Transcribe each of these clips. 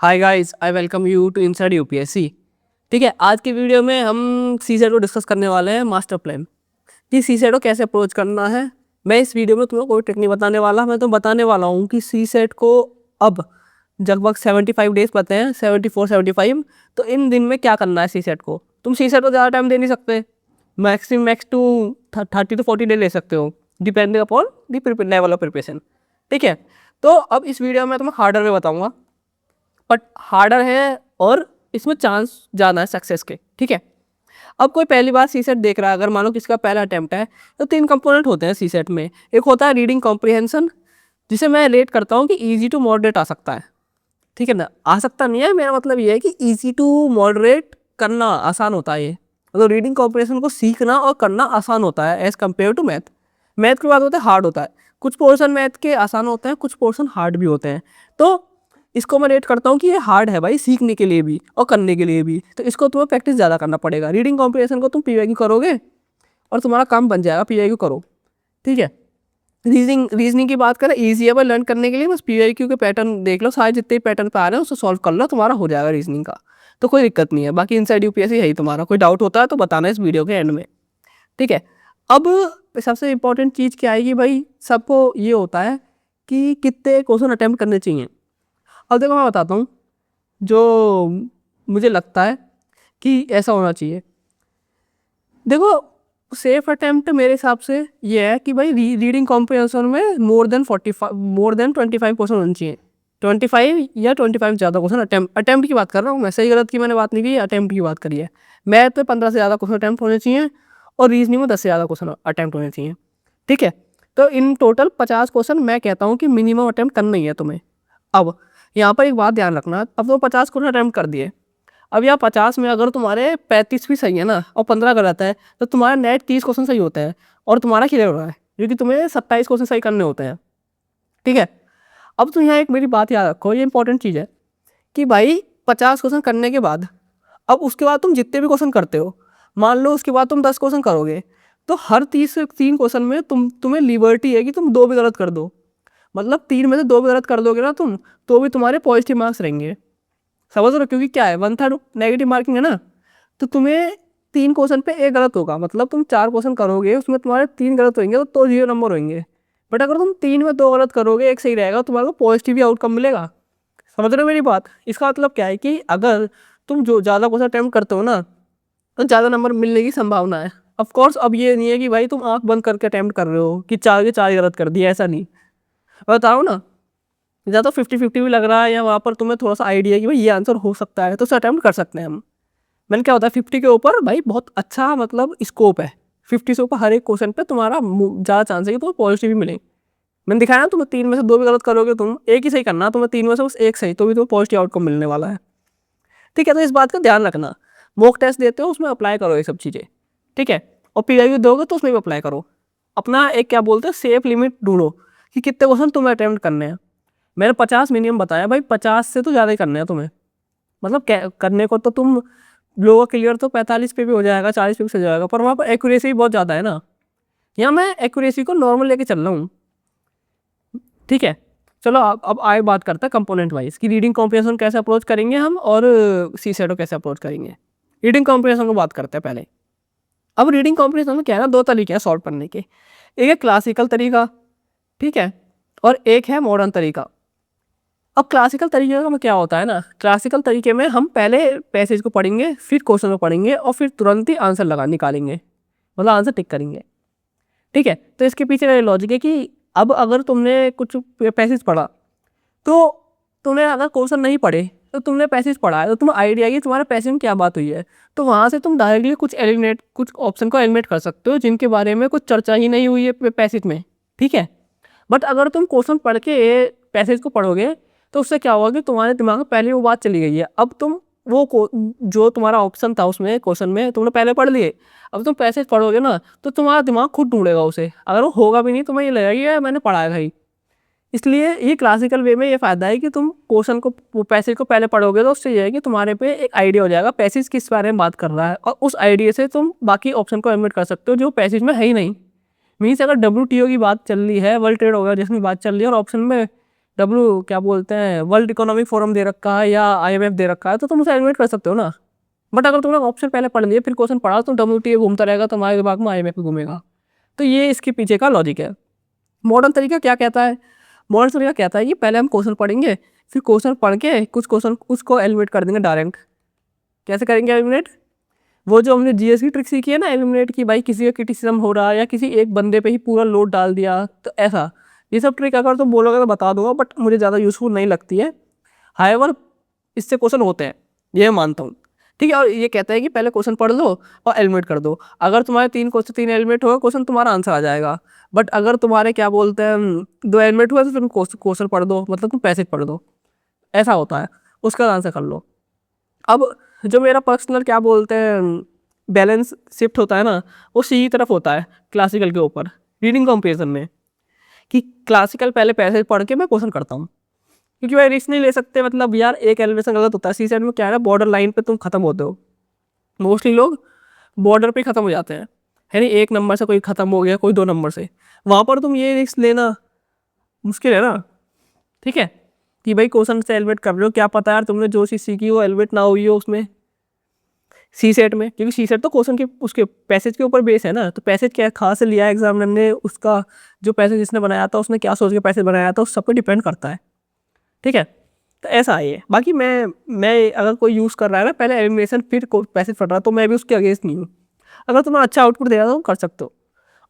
Hi guys, I welcome you to inside UPSC. ठीक है, आज की वीडियो में हम सीसेट को डिस्कस करने वाले हैं, मास्टर प्लान कि सीसेट को कैसे अप्रोच करना है। मैं इस वीडियो में तुम्हें कोई ट्रिक नहीं बताने वाला, मैं तो बताने वाला हूँ कि सीसेट को अब लगभग 75 डेज बचे हैं, 74-75। तो इन दिन में क्या करना है सीसेट को। तुम सीसेट को ज़्यादा टाइम दे नहीं सकते, मैक्स टू 30 to 40 डे ले सकते हो, depending upon the level of preparation. ठीक है, तो अब इस वीडियो में तुम्हें हार्डर में बताऊँगा, बट हार्डर है और इसमें चांस ज़्यादा है सक्सेस के। ठीक है, अब कोई पहली बार सीसेट देख रहा है, अगर मान लो किसका पहला अटेम्प्ट है, तो 3 कंपोनेंट होते हैं सीसेट में। एक होता है रीडिंग कॉम्प्रिहेंशन, जिसे मैं रेट करता हूँ कि ईजी टू मॉडरेट आ सकता है। ठीक है ना, आ सकता नहीं है, मेरा मतलब ये है कि ईजी टू मॉडरेट करना आसान होता है। ये मतलब रीडिंग कॉम्प्रिहेंशन को सीखना और करना आसान होता है as compare to math. Math की बात होता है हार्ड होता है, कुछ पोर्शन मैथ के आसान होते हैं, कुछ पोर्शन हार्ड भी होते हैं। तो इसको मैं रेट करता हूँ कि ये हार्ड है भाई, सीखने के लिए भी और करने के लिए भी। तो इसको तुम्हें प्रैक्टिस ज़्यादा करना पड़ेगा। रीडिंग कॉम्प्रिहेंशन को तुम पीवाईक्यू करोगे और तुम्हारा काम बन जाएगा, पीवाईक्यू करो। ठीक है, रीजनिंग की बात करें, ईजी है भाई लर्न करने के लिए, बस पीवाईक्यू के पैटर्न देख लो, सारे जितने पैटर्न पे आ रहे हैं उसको सॉल्व कर लो, तुम्हारा हो जाएगा रीजनिंग का। तो कोई दिक्कत नहीं है। बाकी इनसाइड यूपीएससी है ही तुम्हारा, कोई डाउट होता है तो बताना इस वीडियो के एंड में। ठीक है, अब सबसे इंपॉर्टेंट चीज़ क्या आएगी भाई, सबको ये होता है कि कितने क्वेश्चन अटैम्प्ट करने चाहिए। अब देखो मैं बताता हूँ जो मुझे लगता है कि ऐसा होना चाहिए। देखो सेफ अटेम्प्ट मेरे हिसाब से ये है कि भाई रीडिंग कॉम्प्रिहेंशन में मोर देन 25% होना चाहिए। 25 या 25 ज़्यादा क्वेश्चन अटेम्प्ट की बात कर रहा हूँ मैं, सही गलत की मैंने बात नहीं की, अटेम्प्ट की बात करी है। मैथ में 15 से ज़्यादा क्वेश्चन अटेम्प्ट होने चाहिए और रीजनिंग में 10 से ज़्यादा क्वेश्चन अटेम्प्ट होने चाहिए। ठीक है, तो इन टोटल 50 क्वेश्चन मैं कहता हूँ कि मिनिमम अटेम्प्ट करना ही है तुम्हें। अब यहाँ पर एक बात ध्यान रखना, अब तो 50 क्वेश्चन अटेम्प्ट कर दिए, अब यहाँ 50 में अगर तुम्हारे 35 भी सही है ना और 15 गलत है, तो तुम्हारा नेट 30 क्वेश्चन सही होता है और तुम्हारा क्लियर हो रहा है, क्योंकि तुम्हें 27 क्वेश्चन सही करने होते हैं। ठीक है, अब तो यहाँ एक मेरी बात याद रखो, ये इंपॉर्टेंट चीज़ है कि भाई 50 क्वेश्चन करने के बाद, अब उसके बाद तुम जितने भी क्वेश्चन करते हो, मान लो उसके बाद तुम 10 क्वेश्चन करोगे, तो हर 30 से 3 क्वेश्चन में तुम्हें लिबर्टी है कि तुम 2 भी गलत कर दो। मतलब 3 में से 2 भी गलत कर दोगे ना तुम, तो भी तुम्हारे पॉजिटिव मार्क्स रहेंगे। समझ रहे हो, क्योंकि क्या है 1/3 नेगेटिव मार्किंग है ना, तो तुम्हें 3 क्वेश्चन पे 1 गलत होगा, मतलब तुम 4 क्वेश्चन करोगे उसमें तुम्हारे 3 गलत होंगे तो 0 नंबर होंगे। बट अगर तुम 3 में 2 गलत करोगे, 1 सही रहेगा, तुम्हारे को पॉजिटिव ही आउटकम मिलेगा। समझ रहे हो मेरी बात। इसका मतलब क्या है कि अगर तुम जो ज़्यादा क्वेश्चन अटैम्प्ट करते हो ना, तो ज़्यादा नंबर मिलने की संभावना है। ऑफकोर्स अब ये नहीं है कि भाई तुम आंख बंद करके अटैम्प्ट कर रहे हो कि 4 के 4 गलत कर दिए, ऐसा नहीं। बताओ ना, या तो 50-50 भी लग रहा है या वहाँ पर तुम्हें थोड़ा सा आइडिया है कि भाई ये आंसर हो सकता है, तो उसे अटैम्प्ट कर सकते हैं हम। मैंने क्या होता है 50 के ऊपर भाई बहुत अच्छा मतलब स्कोप है, 50 से ऊपर हर एक क्वेश्चन पे तुम्हारा ज़्यादा चांस है कि तुम्हें पॉजिटिव भी मिले। मैंने दिखाया ना, तुम्हें 3 में से 2 भी गलत करोगे, तुम 1 ही सही करना, तुम्हें 3 में से बस 1 सही, तो भी तुम्हें पॉजिटिव आउटकम मिलने वाला है। ठीक है, तो इस बात का ध्यान रखना। मॉक टेस्ट देते हो उसमें अप्लाई करो ये सब चीज़ें। ठीक है, और पीवाईक्यू दोगे तो उसमें भी अप्लाई करो। अपना एक क्या बोलते हैं सेफ लिमिट ढूंढो कि कितने क्वेश्चन तुम्हें अटैम्प्ट करने हैं। मैंने 50 मिनिमम बताया भाई, 50 से तो ज़्यादा ही करने हैं तुम्हें। मतलब करने को तो तुम लोगों क्लियर तो 45 पे भी हो जाएगा, 40 पे भी हो जाएगा, पर वहाँ पर एक्यूरेसी बहुत ज़्यादा है ना। यहाँ मैं एक्यूरेसी को नॉर्मल लेके चल रहा हूँ। ठीक है, चलो अब आए बात करते हैं कंपोनेंट वाइज कि रीडिंग कॉम्प्रिहेंशन कैसे अप्रोच करेंगे हम और सीसेट कैसे अप्रोच करेंगे। रीडिंग कॉम्प्रिहेंशन को बात करते हैं पहले। अब रीडिंग कॉम्प्रिहेंशन में क्या है ना, 2 तरीके हैं सॉल्व करने के। एक है क्लासिकल तरीका, ठीक है, और एक है मॉडर्न तरीका। अब क्लासिकल तरीके में क्या होता है ना, क्लासिकल तरीके में हम पहले पैसेज को पढ़ेंगे, फिर क्वेश्चन को पढ़ेंगे और फिर तुरंत ही आंसर निकालेंगे, मतलब आंसर टिक करेंगे। ठीक है, तो इसके पीछे लॉजिक है कि अब अगर तुमने कुछ पैसेज पढ़ा, तो तुमने अगर क्वेश्चन नहीं पढ़े तो तुमने पैसेज पढ़ा है, तो तुम्हें आइडिया है कि तुम्हारे पैसेज में क्या बात हुई है, तो वहाँ से तुम डायरेक्टली कुछ ऑप्शन को एलिमिनेट कर सकते हो जिनके बारे में कुछ चर्चा ही नहीं हुई है पैसेज में। ठीक है, बट अगर तुम क्वेश्चन पढ़ के पैसेज को पढ़ोगे तो उससे क्या होगा कि तुम्हारे दिमाग में पहले वो बात चली गई है। अब तुम जो तुम्हारा ऑप्शन था उसमें क्वेश्चन में तुमने पहले पढ़ लिए, अब तुम पैसेज पढ़ोगे ना तो तुम्हारा दिमाग खुद ढूंढेगा उसे, अगर वो होगा भी नहीं तुम्हें ये लगेगा कि यार मैंने पढ़ा है भाई। इसलिए ये क्लासिकल वे में ये फ़ायदा है कि तुम क्वेश्चन को पैसेज को पहले पढ़ोगे तो उससे ये है कि तुम्हारे पे एक आइडिया हो जाएगा पैसेज किस बारे में बात कर रहा है, और उस आइडिया से तुम बाकी ऑप्शन को एलिमिनेट कर सकते हो जो पैसेज में है ही नहीं। मीन्स अगर WTO की बात चल रही है, वर्ल्ड ट्रेड ऑर्गेनाइजेशन की बात चल रही है और ऑप्शन में क्या बोलते हैं वर्ल्ड इकोनॉमिक फोरम दे रखा है या IMF दे रखा है तो तुम उसे एलिमिनेट कर सकते हो ना। बट अगर तुमने ऑप्शन पहले पढ़ लिए फिर क्वेश्चन पढ़ा तो WTA घूमता रहेगा, तुम्हारे दिमाग में IMF घूमेगा। तो ये इसके पीछे का लॉजिक है। मॉडर्न तरीका क्या कहता है? मॉडर्न तरीका कहता है कि पहले हम क्वेश्चन पढ़ेंगे, फिर क्वेश्चन पढ़ के कुछ क्वेश्चन उसको एलिमिनेट कर देंगे डायरेक्ट। कैसे करेंगे एलिमिनेट? वो जो हमने GS की ट्रिक सीखी है ना एलिमिनेट की, भाई किसी का क्रिटिसिज्म हो रहा है या किसी एक बंदे पे ही पूरा लोड डाल दिया, तो ऐसा ये सब ट्रिक अगर तुम बोलोगे तो बता दूंगा, बट मुझे ज़्यादा यूजफुल नहीं लगती है। हाईवर इससे क्वेश्चन होते हैं, ये मानता हूँ, ठीक है। और ये कहता है कि पहले क्वेश्चन पढ़ लो और एलिमिनेट कर दो। अगर तुम्हारे 3 एलिमिनेट होगा क्वेश्चन, तुम्हारा आंसर आ जाएगा। बट अगर तुम्हारे क्या बोलते हैं 2 एलिमिनेट हुआ तो फिर क्वेश्चन पढ़ दो, मतलब तुम पैसेज पढ़ दो, ऐसा होता है, उसका आंसर कर लो। अब जो मेरा पर्सनल क्या बोलते हैं बैलेंस शिफ्ट होता है ना, वो सी की तरफ होता है क्लासिकल के ऊपर रीडिंग कॉम्पिटिशन में, कि क्लासिकल पहले पैसेज पढ़ के मैं क्वेश्चन करता हूँ, क्योंकि भाई रिस्क नहीं ले सकते। मतलब यार एक एलिमिनेशन गलत होता है, सी सेट में क्या है बॉर्डर लाइन पे तुम खत्म होते हो, मोस्टली लोग बॉर्डर पे खत्म हो जाते हैं, है नहीं, 1 नंबर से कोई खत्म हो गया, कोई 2 नंबर से, वहाँ पर तुम ये रिस्क लेना मुश्किल है ना, ठीक है, कि भाई क्वेश्चन से एलिमिनेट कर रहे हो, क्या पता यार तुमने जो चीज़ सीखी वो एलिमिनेट ना हुई हो उसमें सी सेट में, क्योंकि सी सेट तो क्वेश्चन के उसके पैसेज के ऊपर बेस है ना। तो पैसेज क्या खास से लिया है एग्जामिनर ने, उसका जो पैसेज जिसने बनाया था उसने क्या सोच के पैसेज बनाया था, उस सब पे डिपेंड करता है, ठीक है। तो ऐसा है ये। बाकी मैं अगर कोई यूज़ कर रहा है ना पहले एलिमिनेशन फिर पैसेज पढ़ रहा है, तो मैं भी उसके अगेंस्ट नहीं हूँ। अगर तुम्हें अच्छा आउटपुट दे रहा तो कर सकते हो।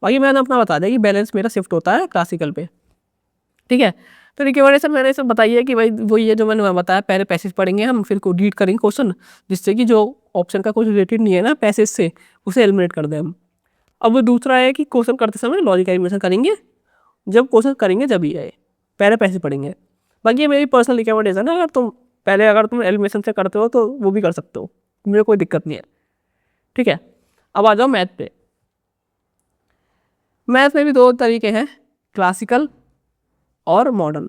बाकी मैंने अपना बता दिया कि बैलेंस मेरा शिफ्ट होता है क्लासिकल पे, ठीक है। तो रिकमेंडेशन मैंने सब बताई है कि भाई वो ये जो मैंने बताया, पहले पैसेज पढ़ेंगे हम, फिर को रीड करेंगे क्वेश्चन, जिससे कि जो ऑप्शन का कुछ रिलेटेड नहीं है ना पैसेज से, उसे एलिमिनेट कर दें हम। अब दूसरा है कि क्वेश्चन करते समय लॉजिक एलिमिनेशन करेंगे, जब क्वेश्चन करेंगे जब ही है, पहले पैसेज पढ़ेंगे। बाकी ये मेरी पर्सनल रिकमेंडेशन है, अगर तुम एलिमिनेशन से करते हो तो वो भी कर सकते हो, मुझे कोई दिक्कत नहीं है, ठीक है। अब आ जाओ मैथ पे। मैथ में भी 2 तरीके हैं, क्लासिकल और मॉडर्न।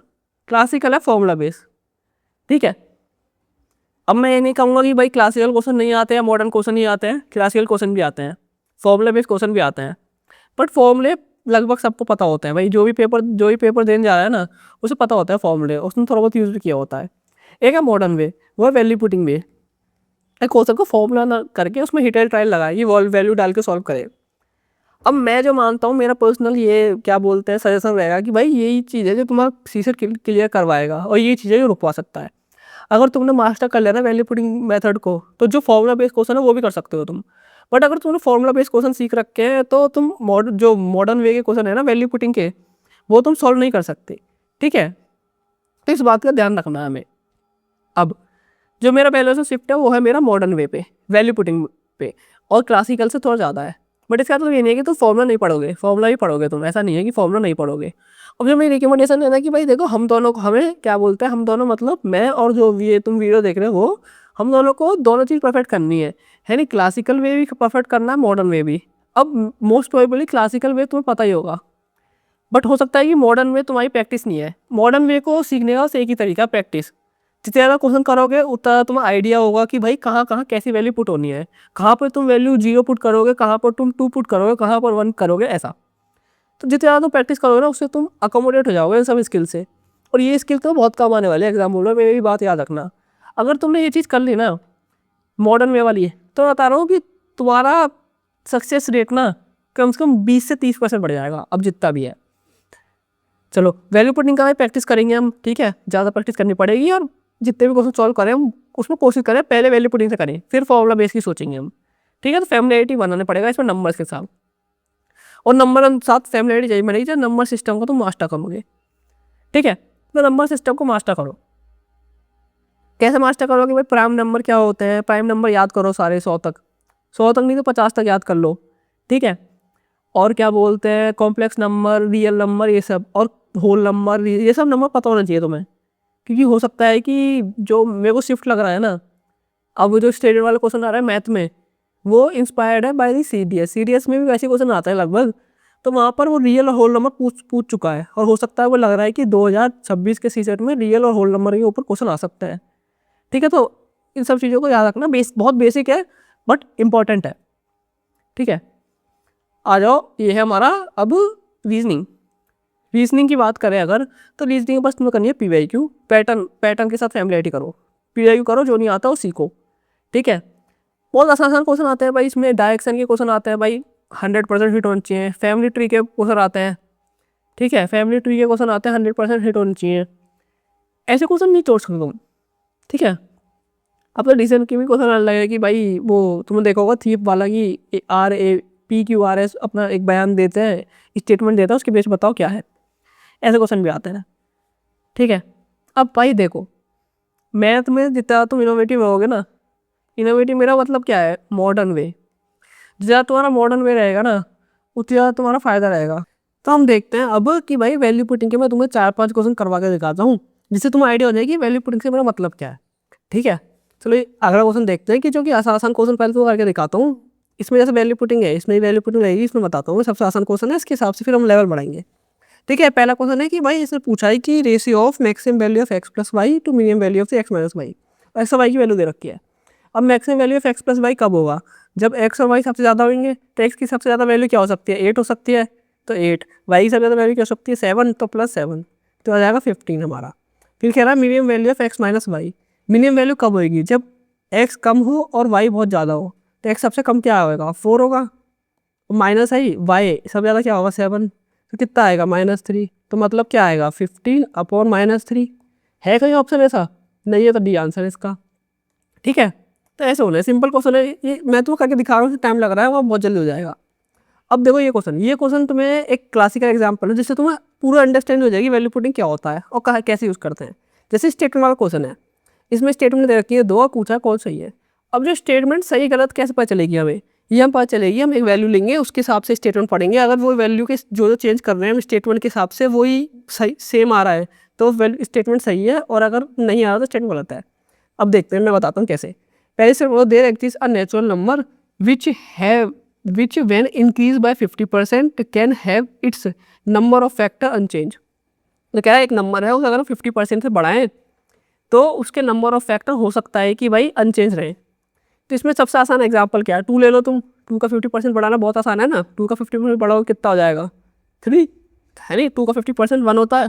क्लासिकल है फॉर्मूला बेस, ठीक है। अब मैं ये नहीं कहूँगा कि भाई क्लासिकल क्वेश्चन नहीं आते हैं, मॉडर्न क्वेश्चन नहीं आते हैं, क्लासिकल क्वेश्चन भी आते हैं, फॉर्मूला बेस्ड क्वेश्चन भी आते हैं। बट फॉर्मूले लगभग सबको पता होते हैं भाई, जो भी पेपर देने जा रहा है ना उसे पता होता है फॉर्मूले, उसने थोड़ा बहुत यूज़ भी किया होता है। एक है मॉडर्न वे, वो है वैल्यू पुटिंग वे, एक क्वेश्चन को फॉर्मूला ना करके उसमें हिट एंड ट्रायल लगाए, ये वैल्यू डाल के सॉल्व करे। अब मैं जो मानता हूँ, मेरा पर्सनल ये क्या बोलते हैं सजेशन रहेगा कि भाई यही चीज़ है जो तुम्हारा सीसेट क्लियर करवाएगा, और ये चीज़ है जो रुकवा सकता है। अगर तुमने मास्टर कर लिया ना वैल्यू पुटिंग मेथड को, तो जो फॉर्मूला बेस्ड क्वेश्चन है वो भी कर सकते हो तुम। बट अगर तुमने फॉर्मूला बेस्ड क्वेश्चन सीख रखे हैं तो तुम जो मॉडर्न वे के क्वेश्चन है ना वैल्यू पुटिंग के, वो तुम सॉल्व नहीं कर सकते, ठीक है। तो इस बात का ध्यान रखना है हमें। अब जो मेरा पहले से शिफ्ट है वो है मेरा मॉडर्न वे पे, वैल्यू पुटिंग पे, और क्लासिकल से थोड़ा ज़्यादा है। बट इसका मतलब ये नहीं है कि तुम फॉर्मूला नहीं पढ़ोगे, फॉर्मूला ही पढ़ोगे तुम, ऐसा नहीं है कि फॉर्मूला नहीं पढ़ोगे। अब जो मेरी रिकमेंडेशन है ना कि भाई देखो हम दोनों को, हमें क्या बोलते हैं, हम दोनों मतलब मैं और जो ये तुम वीडियो देख रहे हो वो, हम दोनों को दोनों चीज़ परफेक्ट करनी है नहीं, क्लासिकल वे भी परफेक्ट करना है, मॉडर्न वे भी। अब मोस्ट प्रोबेबली क्लासिकल वे तुम्हें पता ही होगा, बट हो सकता है कि मॉडर्न वे तुम्हारी प्रैक्टिस नहीं है। मॉडर्न वे को सीखने का एक ही तरीका प्रैक्टिस, जितने ज़्यादा क्वेश्चन करोगे उतना तुम्हें आइडिया होगा कि भाई कहाँ कहाँ कैसी वैल्यू पुट होनी है, कहाँ पर तुम वैल्यू 0 पुट करोगे, कहाँ पर तुम 2 पुट करोगे, कहाँ पर 1 करोगे, ऐसा। तो जितने ज़्यादा तुम प्रैक्टिस करोगे ना उससे तुम अकोमोडेट हो जाओगे इन सब स्किल से, और ये स्किल तो बहुत काम आने वाले एग्जाम में, मेरी बात याद रखना। अगर तुमने ये चीज़ कर ली ना मॉडर्न वे वाली है, तो बता रहा हूँ कि तुम्हारा सक्सेस रेट ना कम से कम 20 से 30% बढ़ जाएगा, अब जितना भी है। चलो वैल्यू पुटिंग का प्रैक्टिस करेंगे हम, ठीक है, ज़्यादा प्रैक्टिस करनी पड़ेगी, और जितने भी क्वेश्चन सॉल्व करें हम उसमें कोशिश करें पहले वैल्यू पुटिंग से करें, फिर फॉर्मूला बेस की सोचेंगे हम, ठीक है। तो फैमिलियरिटी बनाना पड़ेगा इसमें नंबर्स के साथ, और नंबर साथ फैमिलियरिटी चाहिए बनेगी जब नंबर सिस्टम को तुम मास्टर करोगे, ठीक है। तो नंबर सिस्टम को मास्टर करो, कैसे मास्टर करोगे भाई, प्राइम नंबर क्या होते हैं, प्राइम नंबर याद करो सारे 100 तक, 100 तक नहीं तो 50 तक याद कर लो, ठीक है। और क्या बोलते हैं कॉम्प्लेक्स नंबर, रियल नंबर, ये सब, और होल नंबर, ये सब नंबर पता होना चाहिए तुम्हें, क्योंकि हो सकता है कि जो मेरे को शिफ्ट लग रहा है ना, अब जो स्टैंडर्ड वाला क्वेश्चन आ रहा है मैथ में, वो इंस्पायर्ड है बाय दी CDS में भी वैसे क्वेश्चन आता है लगभग, तो वहाँ पर वो रियल और होल नंबर पूछ चुका है, और हो सकता है वो लग रहा है कि 2026 के सीसेट में रियल और होल नंबर के ऊपर क्वेश्चन आ सकता है, ठीक है। तो इन सब चीज़ों को याद रखना, बहुत बेसिक है बट इम्पॉर्टेंट है, ठीक है। आ जाओ, ये है हमारा अब रीजनिंग। रीजनिंग की बात करें अगर, तो रीजनिंग बस तुम्हें करनी है PYQ, पैटर्न के साथ फैमिलियरिटी करो, PYQ करो, जो नहीं आता वो सीखो। ठीक है, बहुत आसान क्वेश्चन आते हैं भाई इसमें, डायरेक्शन के क्वेश्चन आते हैं भाई, 100% हिट होने चाहिए। फैमिली ट्री के क्वेश्चन आते हैं, ठीक है, फैमिली ट्री के क्वेश्चन आते हैं, 100% हिट होने चाहिए। ऐसे क्वेश्चन नहीं छोड़ सकते तुम। ठीक है, अब तो डिसीजन की भी क्वेश्चन आने लगेगा कि भाई वो तुमने देखा होगा थीप वाला कि RAPQRS अपना एक बयान देते हैं, स्टेटमेंट देता है, उसके बेस बताओ क्या है। ऐसे क्वेश्चन भी आते हैं। ठीक है, अब भाई देखो, मैथ में जितना तुम इनोवेटिव रहोगे ना, इनोवेटिव मेरा मतलब क्या है, मॉडर्न वे, ज़्यादा तुम्हारा मॉडर्न वे रहेगा ना, उतना ज़्यादा तुम्हारा फायदा रहेगा। तो हम देखते हैं अब कि भाई वैल्यू पुटिंग के मैं तुम्हें 4-5 क्वेश्चन करवा के दिखाता हूँ, जिससे तुम्हें आइडिया हो जाएगी वैल्यू पुटिंग से मेरा मतलब क्या है। ठीक है, चलो ये अगला क्वेश्चन देखते हैं कि जो कि आसान क्वेश्चन पहले तो करके दिखाता हूँ। इसमें जैसे वैल्यू पुटिंग है, इसमें वैल्यू पुटिंग रहेगी, इसमें बताता हूँ सबसे आसान क्वेश्चन है, इसके हिसाब से फिर हम लेवल बढ़ाएंगे। ठीक है, पहला क्वेश्चन है कि भाई इसने पूछा है कि ratio of maximum value of x plus y to minimum value of x minus y. X और वाई की वैल्यू दे रखी है। अब maximum value of x plus y कब होगा, जब x और y सबसे ज़्यादा होंगे। तो x की सबसे ज़्यादा वैल्यू क्या हो सकती है, 8 हो सकती है, तो 8। y की सबसे ज़्यादा वैल्यू क्या हो सकती है, 7, तो +7, तो आ जाएगा 15 हमारा। फिर कह रहा है minimum value of x minus y. Minimum value कब होगी, जब x कम हो और y बहुत ज़्यादा हो। तो x सबसे कम क्या होगा, 4 होगा, माइनस है y सबसे ज़्यादा क्या होगा, 7, तो कितना आएगा, -3। तो मतलब क्या आएगा, 15/-3। है कहीं ऑप्शन ऐसा, नहीं है, तो डी आंसर है इसका। ठीक है, तो ऐसे होना है, सिंपल क्वेश्चन है ये, मैं तो करके दिखा रहा हूँ, टाइम लग रहा है, वो बहुत जल्दी हो जाएगा। अब देखो ये क्वेश्चन तुम्हें एक क्लासिकल एग्जाम्पल है, जिससे तुम्हें पूरा अंडरस्टैंड हो जाएगी वैल्यू पुटिंग क्या होता है और कैसे यूज़ करते हैं। जैसे स्टेटमेंट वाला क्वेश्चन है, इसमें स्टेटमेंट दे रखी है 2 और पूछा कौन सही है। अब जो स्टेटमेंट सही गलत कैसे पता चलेगी हमें, ये हम पता चलेगी, हम एक वैल्यू लेंगे, उसके हिसाब से स्टेटमेंट पढ़ेंगे। अगर वो वैल्यू के जो चेंज कर रहे हैं हम स्टेटमेंट के हिसाब से वही सही सेम आ रहा है, तो वैल्यू स्टेटमेंट सही है, और अगर नहीं आ रहा तो स्टेटमेंट गलत है। अब देखते हैं, मैं बताता हूँ कैसे। पहले से वो there exist a natural number which when increased by 50% can have its number of factor unchanged। तो क्या है, एक नंबर है, उसे अगर हम 50% से बढ़ाएं तो उसके नंबर ऑफ फैक्टर हो सकता है कि भाई अनचेंज रहे। तो इसमें सबसे आसान एग्जांपल क्या है, 2 ले लो तुम, 2 का 50% बढ़ाना बहुत आसान है ना। 2 का 50% बढ़ाओगे कितना हो जाएगा, 3, है नहीं। 2 का 50% 1 होता है,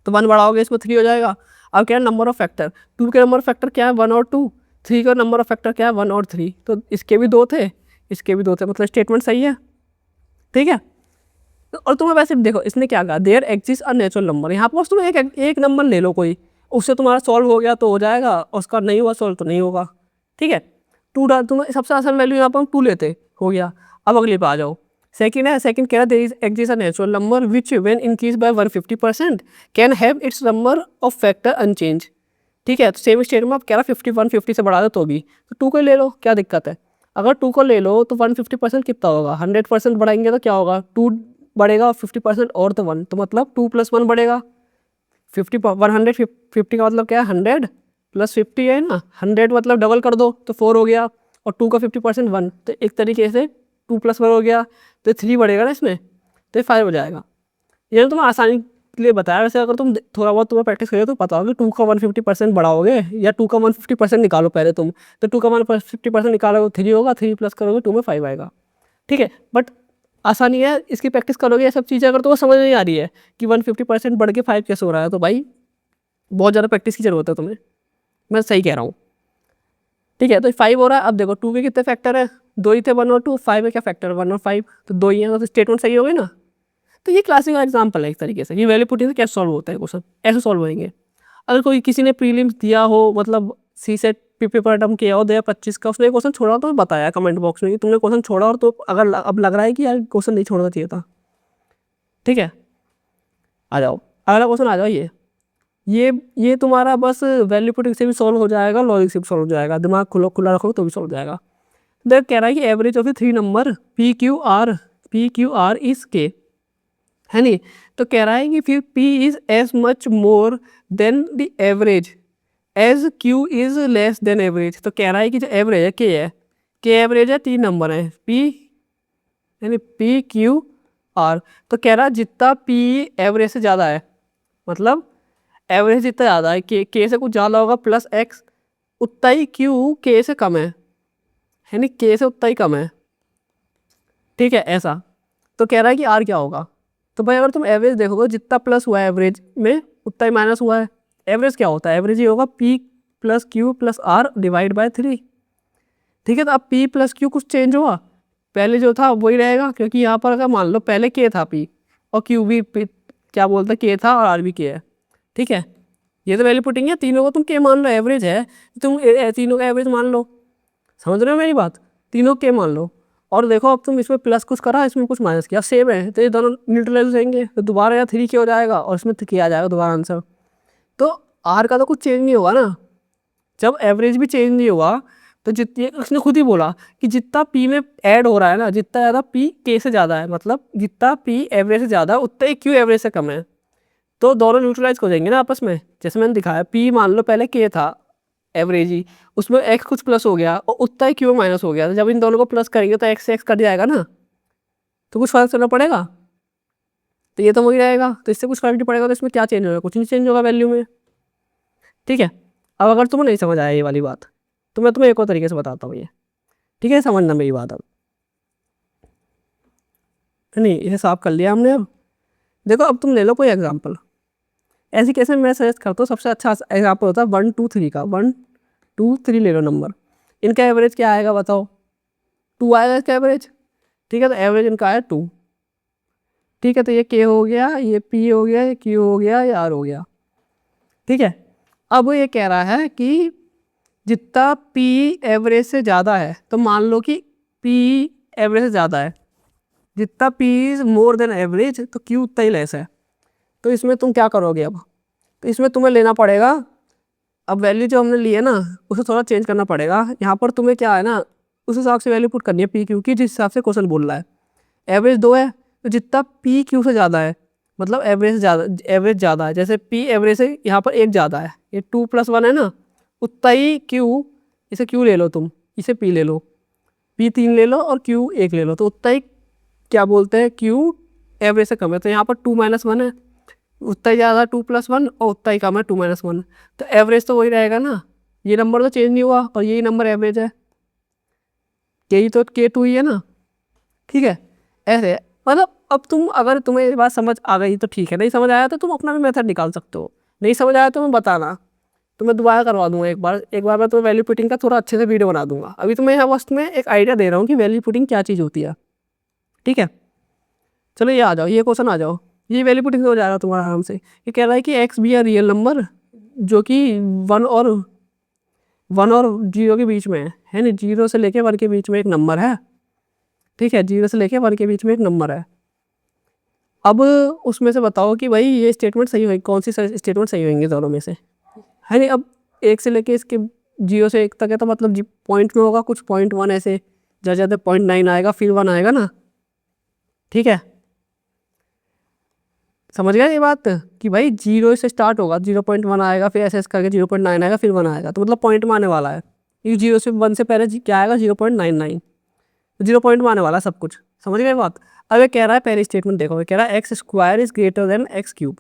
तो 1 बढ़ाओगे इसमें 3 हो जाएगा। अब क्या है, नंबर ऑफ फैक्टर, 2 के नंबर ऑफ फैक्टर क्या है, 1 और 2। 3 का नंबर ऑफ फैक्टर क्या है, 1 और 3। तो इसके भी 2 थे, इसके भी 2 थे, मतलब स्टेटमेंट सही है। ठीक है, और तुम्हें वैसे देखो इसने क्या कहा, there exist a natural number. यहाँ पर तुम एक नंबर ले लो कोई, उससे तुम्हारा सॉल्व हो गया तो हो जाएगा, और उसका नहीं हुआ सॉल्व तो नहीं होगा। ठीक है, 2 डाल, तुम सबसे आसान वैल्यू यहाँ पर हम 2 लेते, हो गया। अब अगले पे आ जाओ, सेकंड है, सेकंड कह रहा है there is exist a natural number which when increase by 150% can have its number of factor unchange. ठीक है, तो सेम स्टेटमेंट आप कह रहा 50 से बढ़ा दो तो भी, तो 2 को ले लो, क्या दिक्कत है। अगर 2 को ले लो तो 150% कितना होगा, 100% बढ़ाएंगे तो क्या होगा, 2 बढ़ेगा, 50% और तो 1, तो मतलब 2 + 1 बढ़ेगा। 150 का मतलब क्या है, 100 + 50 है ना, 100 मतलब डबल कर दो तो 4 हो गया, और 2 का 50% 1, तो एक तरीके से 2 + 1 हो गया, तो 3 बढ़ेगा ना इसमें, तो 5 हो जाएगा। ये तुम्हें आसानी के लिए बताया, वैसे अगर तुम थोड़ा बहुत तुम्हें प्रैक्टिस करोगे तो पता होगा 2 का 150% बढ़ाओगे, या 2 का 150% निकालो पहले तुम, तो 2 का 150% निकालोगे 3 होगा, 3 प्लस करोगे 2 में 5 आएगा। ठीक है, बट आसानी है, इसकी प्रैक्टिस करोगे ये सब चीज़ें, अगर तुम्हें समझ नहीं आ रही है कि 150% बढ़ के 5 कैसे हो रहा है, तो भाई बहुत ज़्यादा प्रैक्टिस की जरूरत है तुम्हें, मैं सही कह रहा हूँ। ठीक है, तो 5 हो रहा है। अब देखो 2 के कितने फैक्टर है, 2 ही थे, 1 और 2, 5 है क्या फैक्टर, 1 और 5, तो 2 ही है, तो स्टेटमेंट सही हो गई ना। तो ये क्लासिक एग्जाम्पल है एक तरीके से, ये वैल्यू पुटिंग से कैसे सॉल्व होता है क्वेश्चन, ऐसे सॉल्व होएंगे। अगर कोई किसी ने प्रीलिम्स दिया हो, मतलब सी सेट पेपर अटैम्प्ट किया हो 2025 का, उसने क्वेश्चन छोड़ा तो बताया कमेंट बॉक्स में कि तुमने क्वेश्चन छोड़ा, और तो अगर अब लग रहा है कि यार क्वेश्चन नहीं छोड़ना चाहिए था। ठीक है, आ जाओ अगला क्वेश्चन, आ जाओ। ये तुम्हारा बस वैल्यू पुटिंग से भी सॉल्व हो जाएगा, लॉजिक से भी सॉल्व हो जाएगा, दिमाग खुला रखो तो भी सॉल्व हो जाएगा। देख कह रहा है कि average of the 3 number PQR is के, है नहीं। तो कह रहा है कि फिर P is as much more than the average as Q is less than average. तो कह रहा है कि जो एवरेज है के एवरेज है, 3 नंबर है P, यानी PQR। तो कह रहा है जितना P एवरेज से ज़्यादा है, मतलब एवरेज जितना ज़्यादा है, के से कुछ ज़्यादा होगा +X, उतना ही Q के से कम है, यानी के से उतना ही कम है। ठीक है, ऐसा। तो कह रहा है कि R क्या होगा, तो भाई अगर तुम एवरेज देखोगे जितना प्लस हुआ है एवरेज में उतना ही माइनस हुआ है। एवरेज क्या होता है? एवरेज ये होगा p plus q plus r divide by 3। ठीक है, तो अब पी प्लस क्यू कुछ चेंज हुआ? पहले जो था वही रहेगा, क्योंकि यहाँ पर अगर मान लो पहले के था पी और क्यू भी क्या बोलते के था और आर भी के है। ठीक है, ये तो वैल्यू पुटिंग है, तीनों को तुम के मान लो, एवरेज है तुम तीनों का एवरेज मान लो। समझ रहे हो मेरी बात? तीनों के मान लो और देखो अब तुम इसमें प्लस कुछ करा, इसमें कुछ माइनस किया, सेम है, तो ये दोनों न्यूट्रलाइज हो जाएंगे, तो दोबारा यहाँ 3 के हो जाएगा और इसमें के आ जाएगा दोबारा आंसर। तो आर का तो कुछ चेंज नहीं होगा ना, जब एवरेज भी चेंज नहीं हुआ तो जितनी उसने खुद ही बोला कि जितना पी में ऐड हो रहा है ना, जितना ज़्यादा पी के से ज़्यादा है, मतलब जितना पी एवरेज से ज़्यादा उतना ही क्यू एवरेज से कम है, तो दोनों न्यूट्रलाइज हो जाएंगे ना आपस में। जैसे मैंने दिखाया पी मान लो पहले के था एवरेज ही, उसमें एक्स कुछ प्लस हो गया और उतना ही क्यू माइनस हो गया, तो जब इन दोनों को प्लस करेंगे तो एक्स से एक्स कट जाएगा ना, तो कुछ फर्क करना पड़ेगा, तो ये तो वही रहेगा, तो इससे कुछ फर्क नहीं पड़ेगा, तो इसमें क्या चेंज होगा? कुछ नहीं चेंज होगा वैल्यू में। ठीक है, अब अगर तुम्हें नहीं समझ आया ये वाली बात तो मैं तुम्हें एक और तरीके से बताता हूँ ये। ठीक है, समझना मेरी बात। अब नहीं, इसे साफ कर लिया हमने। अब देखो, अब तुम ले लो कोई एग्जाम्पल। ऐसी केस में मैं सजेस्ट करता हूँ सबसे अच्छा एग्जाम्पल होता है 1 2 3 का। 1 2 3 ले लो नंबर, इनका एवरेज क्या आएगा बताओ? 2 आएगा इसका एवरेज। ठीक है, तो एवरेज इनका है 2। ठीक है, तो ये के हो गया, ये पी हो गया, ये क्यू हो गया, ये आर हो गया। ठीक है, अब ये कह रहा है कि जितना पी एवरेज से ज़्यादा है, तो मान लो कि पी एवरेज से ज़्यादा है, जितना P is more than average तो क्यू उतना ही लेस है। तो इसमें तुम क्या करोगे? अब तो इसमें तुम्हें लेना पड़ेगा, अब वैल्यू जो हमने ली है ना उसे थोड़ा चेंज करना पड़ेगा। यहाँ पर तुम्हें क्या है ना, उस हिसाब से वैल्यू पुट करनी है पी क्यू की, जिस हिसाब से क्वेश्चन बोल रहा है। एवरेज 2 है, तो जितना पी क्यू से ज़्यादा है, मतलब एवरेज ज़्यादा है, जैसे पी एवरेज से यहाँ पर 1 ज़्यादा है, ये 2 + 1 है ना, उतना ही क्यू, इसे क्यू ले लो तुम, इसे पी ले लो, पी 3 ले लो और क्यू 1 ले लो, तो उतना ही क्या बोलते हैं क्यू एवरेज से कम है। तो यहाँ पर 2 - 1 है, उतना ही ज़्यादा 2 + 1 और उतना ही कम है 2 - 1, तो एवरेज तो वही रहेगा ना, ये नंबर तो चेंज नहीं हुआ और यही नंबर एवरेज है, के ही तो K2 ही है ना। ठीक है, ऐसे मतलब अब तुम, अगर तुम्हें ये बात समझ आ गई तो ठीक है, नहीं समझ आया तो तुम अपना भी मेथड निकाल सकते हो, नहीं समझ आया तो मैं बताना, तो मैं दोबारा करवा दूंगा एक बार मैं तुम्हें वैल्यू पुटिंग का थोड़ा अच्छे से वीडियो बना दूंगा। अभी तो मैं यहाँ फर्स्ट में एक आइडिया दे रहा हूँ कि वैल्यू पुटिंग क्या चीज़ होती है। ठीक है, चलो ये आ जाओ, ये क्वेश्चन आ जाओ, ये वैल्यू पुटिंग हो जाएगा तुम्हारा आराम से। ये कह रहा है कि एक्स भी है रियल नंबर जो कि 1 और 0 के बीच में है नहीं, 0 से लेके 1 के बीच में एक नंबर है। ठीक है, 0 से लेके 1 के बीच में एक नंबर है। अब उसमें से बताओ कि भाई ये स्टेटमेंट सही होगी, कौन सी स्टेटमेंट सही होंगे दोनों में से, है नहीं। अब 1 से लेके इसके 0 से 1 तक है, तो मतलब पॉइंट में होगा कुछ 0.1 ऐसे, ज़्यादा 0.9 आएगा, फिर 1 आएगा ना। ठीक है, समझ गए ये बात कि भाई 0 से स्टार्ट होगा, 0.1 आएगा, फिर ऐसे करके 0.9 आएगा, फिर 1 आएगा, तो मतलब पॉइंट में आने वाला है। ये 0 से 1 से पहले क्या आएगा? 0.99, 0 पॉइंट में आने वाला सब कुछ। समझ गए बात? अब ये कह रहा है, पहली स्टेटमेंट देखो, कह रहा है x² is greater than x³।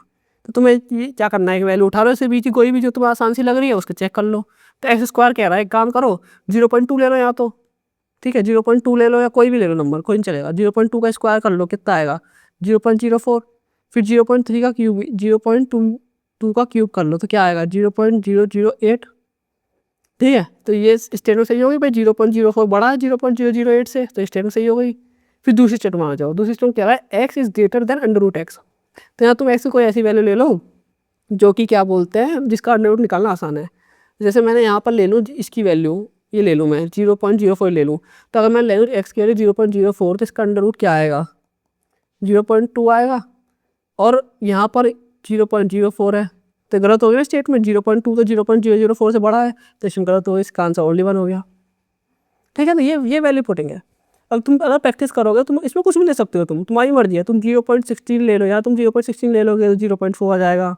तो तुम्हें ये क्या करना है कि वैल्यू उठा लो इससे बीच की कोई भी जो तुम्हें आसान सी लग रही है उसको चेक कर लो। तो x² कह रहा है, एक काम करो 0.2 ले लो या तो। ठीक है, 0.2 ले लो या कोई भी ले लो नंबर, कोई नहीं चलेगा। 0.2 का स्क्वायर कर लो, कितना आएगा? 0.04। फिर 0.3 का क्यूब, 0.2 का क्यूब कर लो तो क्या आएगा? 0.008। ठीक है, तो ये स्टेटमेंट सही होगी भाई। 0.04 बड़ा है 0.008 से, तो स्टेटमेंट सही हो गई। फिर दूसरी स्टेटमेंट आ जाओ, दूसरी स्टेटमेंट क्या है? x is greater than √x। तो यहाँ तुम x की कोई ऐसी वैल्यू ले लो जो कि क्या बोलते हैं, जिसका अंडर निकालना आसान है। जैसे मैंने यहाँ पर ले लूँ इसकी वैल्यू, ये ले लूँ मैं 0.04 ले लूँ, तो अगर मैं ले लूँ x के लिए 0.04, तो इसका अंडर रूट क्या आएगा? 0.2 आएगा, और यहाँ पर 0.04 है, तो गलत हो गया स्टेटमेंट। 0.2 तो 0.004 से बड़ा है, तो इसमें गलत हो गया, इसका आंसर ओनली 1 हो गया। ठीक है, तो ये वैल्यू पुटिंग है। अब तुम अगर प्रैक्टिस करोगे तुम इसमें कुछ भी ले सकते हो, तुम्हारी मर्जी है, तुम 0.16 ले लो, या तुम 0.16 ले लोगे तो 0.4 आ जाएगा।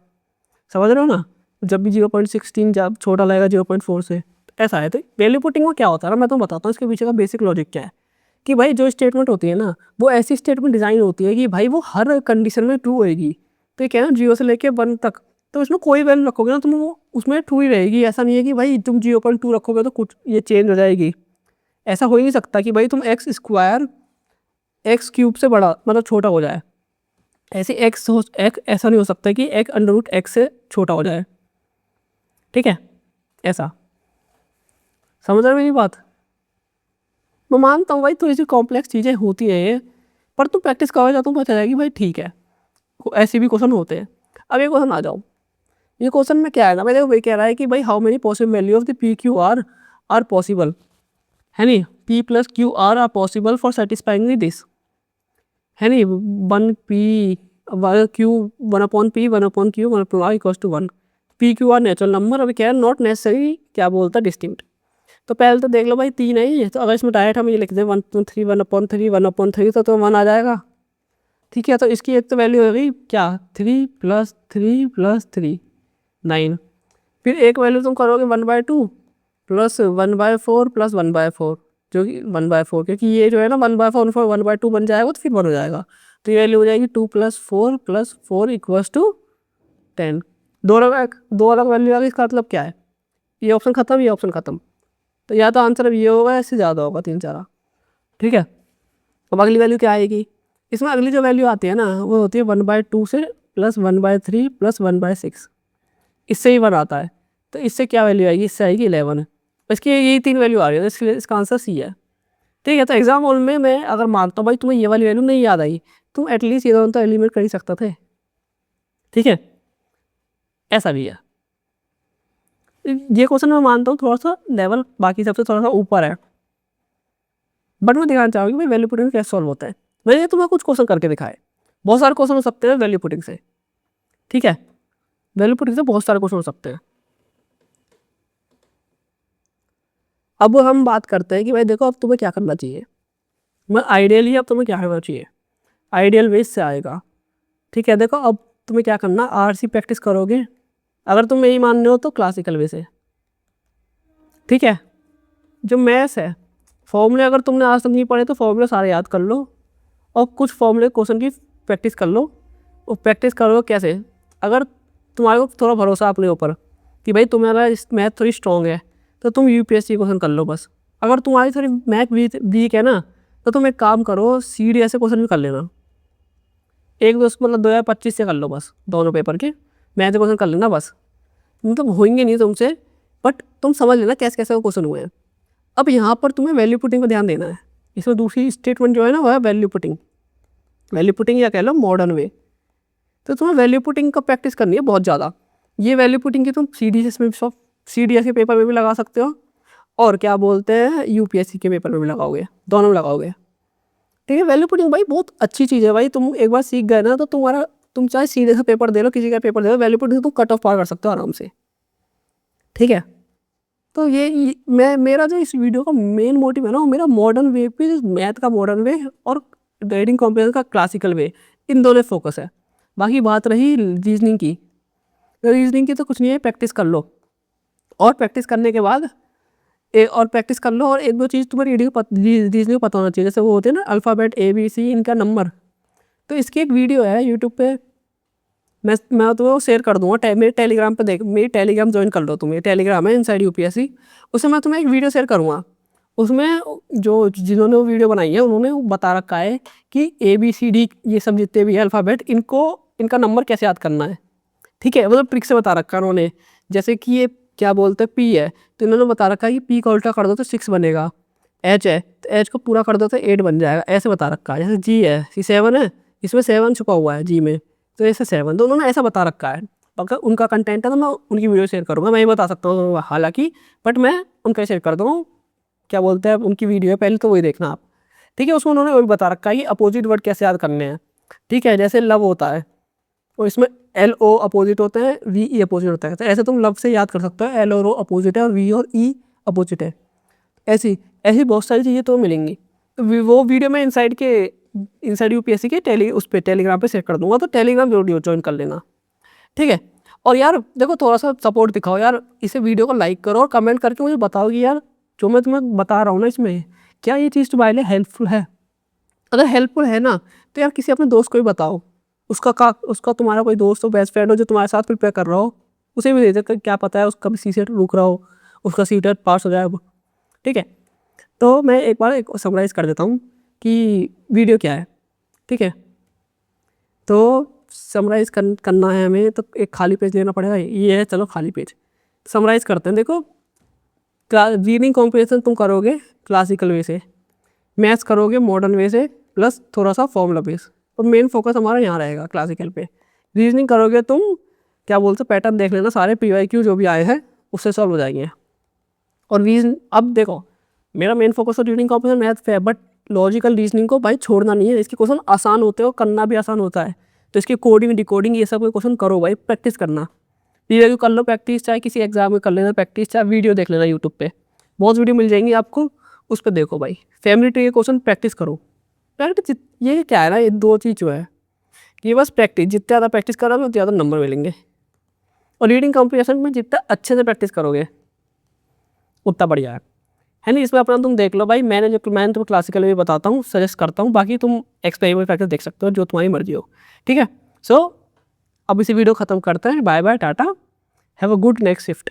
समझ रहे हो ना? जब भी 0.16 जब छोटा लगेगा 0.4 से, ऐसा है। तो वैल्यू पुटिंग में क्या होता है ना, मैं तुम्हें बताता हूँ इसके पीछे का बेसिक लॉजिक क्या है। कि भाई जो स्टेटमेंट होती है ना, वो ऐसी स्टेटमेंट डिज़ाइन होती है कि भाई वो हर कंडीशन में ट्रू होएगी। तो ये क्या है ना, 0 से लेके 1 तक, तो इसमें कोई वैल्यू रखोगे ना तुम, वो उसमें ट्रू ही रहेगी। ऐसा नहीं है कि भाई तुम 0.2 रखोगे तो कुछ ये चेंज हो जाएगी, ऐसा हो ही नहीं सकता कि भाई तुम x² x³ से बड़ा मतलब छोटा हो जाए, ऐसे एक्स ऐसा नहीं हो सकता कि एक अंडर रूट एक्स से छोटा हो जाए, ठीक है, ऐसा। समझ रहे हो मेरी बात? मैं मानता हूँ भाई थोड़ी सी कॉम्प्लेक्स चीज़ें होती है ये, पर तुम प्रैक्टिस करोगे तो पता चलेगा कि भाई ठीक है, ऐसे भी क्वेश्चन होते हैं। अब ये क्वेश्चन आ जाओ, ये क्वेश्चन में क्या है ना, देखो वही कह रहा है कि भाई how many possible value of the p q r possible, है नहीं, p plus q r possible for satisfying this, है नहीं, one p q one upon p one upon q one upon r equals to one, p q r natural number. अभी क्या है, not necessary क्या बोलता है डिस्टिंक्ट। तो पहले तो देख लो भाई 3 है ये, तो अगर इसमें डायरेक्ट हम ये लिख दें 1/3 1/3 तो 1 आ जाएगा, ठीक है। तो इसकी एक तो वैल्यू हो गई क्या, 3 + 3 + 3 9। फिर एक वैल्यू तुम करोगे 1/2 + 1/4 + 1/4, जो कि 1/4, क्योंकि ये जो है ना 1/4 1/2 बन जाएगा तो फिर 1 हो जाएगा। तो ये वैल्यू हो जाएगी 2 + 4 + 4 = 10। दो अलग वैल्यू आ गई, इसका मतलब क्या है, ये ऑप्शन खत्म, ये ऑप्शन खत्म। तो या तो आंसर अब ये होगा, इससे ज़्यादा होगा 3 4, ठीक है। अब अगली वैल्यू क्या आएगी, इसमें अगली जो वैल्यू आती है ना वो होती है 1/2 से + 1/3 + 1/6, इससे ही 1 आता है। तो इससे क्या वैल्यू आएगी, इससे आएगी 11। इसकी यही 3 वैल्यू आ रही है, इसलिए इसका आंसर सी है, ठीक है। तो एग्जाम हॉल में मैं अगर मानता हूँ भाई तुम्हें ये वाली वैल्यू नहीं याद आई, तुम एटलीस्ट ये दोनों तो एलिमिनेट कर ही सकते थे, ठीक है, ऐसा भी है। ये क्वेश्चन मैं मानता हूँ थोड़ा सा लेवल बाकी सबसे थोड़ा सा ऊपर है, बट मैं दिखाना चाहूँगी भाई वैल्यू पुटिंग कैसे सॉल्व होता है। मैंने तुम्हें कुछ क्वेश्चन करके दिखाए, बहुत सारे क्वेश्चन हो सकते हैं वैल्यू पुटिंग से, ठीक है, वैल्यू पुटिंग से बहुत सारे क्वेश्चन हो सकते हैं। अब हम बात करते हैं कि भाई देखो अब तुम्हें क्या करना चाहिए, मैं आइडियली अब तुम्हें क्या करना चाहिए, आइडियल वेज से आएगा, ठीक है। देखो अब तुम्हें क्या करना, आरसी प्रैक्टिस करोगे, अगर तुम यही मान रहे हो तो क्लासिकल वे से, ठीक है। जो मैथ्स है, फॉर्मूले अगर तुमने आज तक नहीं पढ़े तो फॉर्मूले सारे याद कर लो, और कुछ फॉर्मूले क्वेश्चन की प्रैक्टिस कर लो। और प्रैक्टिस करो कैसे, अगर तुम्हारे को थोड़ा भरोसा अपने ऊपर कि भाई तुम्हारा मैथ थोड़ी स्ट्रॉन्ग है तो तुम यूपीएससी क्वेश्चन कर लो बस। अगर तुम्हारी थोड़ी मैथ वीक है ना, तो तुम एक काम करो, सीडी ऐसे क्वेश्चन भी कर लेना, एक दो मतलब 2025 से कर लो बस, दोनों पेपर के मैथ क्वेश्चन कर लेना बस, मतलब होंगे नहीं तुमसे, बट तुम समझ लेना कैसे कैसे क्वेश्चन हुए हैं। अब यहाँ पर तुम्हें वैल्यू पुटिंग पर ध्यान देना है, इसमें दूसरी स्टेटमेंट जो है ना वह है वैल्यू पुटिंग या कह लो मॉडर्न वे। तो तुम्हें वैल्यू पुटिंग का प्रैक्टिस करनी है बहुत ज़्यादा। ये वैल्यू पुटिंग की तुम सीडीएस में सीडीएस के पेपर में भी लगा सकते हो, और क्या बोलते हैं यूपीएससी के पेपर में भी लगाओगे, दोनों में लगाओगे, ठीक है। वैल्यू पुटिंग भाई बहुत अच्छी चीज़ है भाई, तुम एक बार सीख गए ना तो तुम चाहे सीधे से पेपर दे लो, किसी का पेपर दे लो, वैल्यू पुटिंग तुम कट ऑफ पार कर सकते हो आराम से, ठीक है। तो मैं मेरा जो इस वीडियो का मेन मोटिव है ना, वो मेरा मॉडर्न वे पे, मैथ का मॉडर्न वे और रीडिंग कॉम्प्रिहेंशन का क्लासिकल वे, इन दोनों फोकस है। बाकी बात रही रीजनिंग की, तो कुछ नहीं है, प्रैक्टिस कर लो, और प्रैक्टिस करने के बाद प्रैक्टिस कर लो, और एक दो चीज़ तुम्हें रीजनिंग पता होना चाहिए, जैसे वो होते हैं ना अल्फ़ाबेट ABC, इनका नंबर। तो इसकी एक वीडियो है यूट्यूब पे, मैं तो शेयर कर दूंगा, मेरे टेलीग्राम पे देख, मेरी टेलीग्राम ज्वाइन कर लो, तुम्हें टेलीग्राम है इनसाइड यूपीएससी, उसमें मैं तुम्हें एक वीडियो शेयर करूँगा। उसमें जो जिन्होंने वो वीडियो बनाई है उन्होंने वो बता रखा है कि ABCD ये सब जितने भी है अल्फ़ाबेट, इनका नंबर कैसे याद करना है, ठीक है, मतलब ट्रिक से बता रखा है उन्होंने। जैसे कि ये क्या बोलते हैं P है, तो इन्होंने बता रखा है कि P का उल्टा कर दो तो 6 बनेगा, H है तो H को पूरा कर दो तो 8 बन जाएगा, ऐसे बता रखा है। जैसे G है, 7 है, इसमें 7 छुपा हुआ है G में, तो ऐसे 7, तो उन्होंने ऐसा बता रखा है। अगर उनका कंटेंट है तो मैं उनकी वीडियो शेयर करूँगा, मैं ही बता सकता हूँ हालांकि, बट मैं उनका शेयर कर दूँगा, क्या बोलते हैं उनकी वीडियो है, पहले तो वही देखना आप, ठीक है। उसमें उन्होंने वही बता रखा है कि अपोजिट वर्ड कैसे याद करने हैं, ठीक है। जैसे लव होता है और इसमें LO अपोजिट होते हैं, VE अपोजिट होता है, तो ऐसे तुम लव से याद कर सकते हो, L और O अपोजिट है और V और E अपोजिट है। ऐसी ऐसी बहुत सारी चीज़ें तो मिलेंगी। तो वो वीडियो मैं इनसाइड यूपीएससी के उस पर टेलीग्राम पे शेयर कर दूंगा, तो टेलीग्राम जरूर ज्वाइन कर लेना, ठीक है। और यार देखो थोड़ा सा सपोर्ट दिखाओ यार, इसे वीडियो को लाइक करो और कमेंट करके मुझे बताओ कि यार जो मैं तुम्हें बता रहा हूँ ना इसमें, क्या ये चीज़ तुम्हारे लिए हेल्पफुल है। अगर हेल्पफुल है ना तो यार किसी अपने दोस्त को भी बताओ, उसका तुम्हारा कोई दोस्त हो, बेस्ट फ्रेंड हो जो तुम्हारे साथ प्रिपेयर कर रहा हो, उसे भी दे दे, क्या पता है उसका भी CSET रुक रहा हो, उसका CSET पास हो जाए अब, ठीक है। तो मैं एक बार समराइज़ कर देता हूँ कि वीडियो क्या है, ठीक है। तो समराइज़ करना है हमें, तो एक खाली पेज लेना पड़ेगा। ये है, चलो खाली पेज समराइज़ करते हैं। देखो, रीडिंग कॉम्प्रिहेंशन तुम करोगे क्लासिकल वे से, मैथ्स करोगे मॉडर्न वे से, प्लस थोड़ा सा फॉर्मूला बेस। तो मेन फोकस हमारा यहाँ रहेगा क्लासिकल पे। रीजनिंग करोगे तुम, क्या बोलते, पैटर्न देख लेना, सारे PYQ जो भी आए हैं उससे सॉल्व हो जाएंगे। और रीजन, अब देखो मेरा मेन फोकस तो रीडिंग कॉम्प्रिहेंशन मैथ पे है, बट लॉजिकल रीजनिंग को भाई छोड़ना नहीं है। इसके क्वेश्चन आसान होते हो, करना भी आसान होता है। तो इसकी कोडिंग डिकोडिंग ये सब क्वेश्चन करो भाई, प्रैक्टिस करना। PYQ कर लो प्रैक्टिस, चाहे किसी एग्जाम में कर लेना प्रैक्टिस, चाहे वीडियो देख लेना यूट्यूब पे, बहुत वीडियो मिल जाएंगी आपको, उस पर देखो भाई। फैमिली ट्री के क्वेश्चन प्रैक्टिस करो। प्रैक्टिस ये क्या है ना, ये दो चीज़ जो है, ये बस प्रैक्टिस, जितने ज़्यादा प्रैक्टिस करोगे उतने ज़्यादा नंबर मिलेंगे। और रीडिंग कॉम्प्रिहेंशन में जितना अच्छे से प्रैक्टिस करोगे उतना बढ़िया है ना। इसमें अपना तुम देख लो भाई, मैंने तुम्हें क्लासिकल में बताता हूँ, सजेस्ट करता हूँ, बाकी तुम एक्सपेरिमेंट करके देख सकते हो, जो तुम्हारी मर्जी हो। ठीक है, सो अब इसी वीडियो ख़त्म करते हैं। Bye bye, tata, have a good next shift.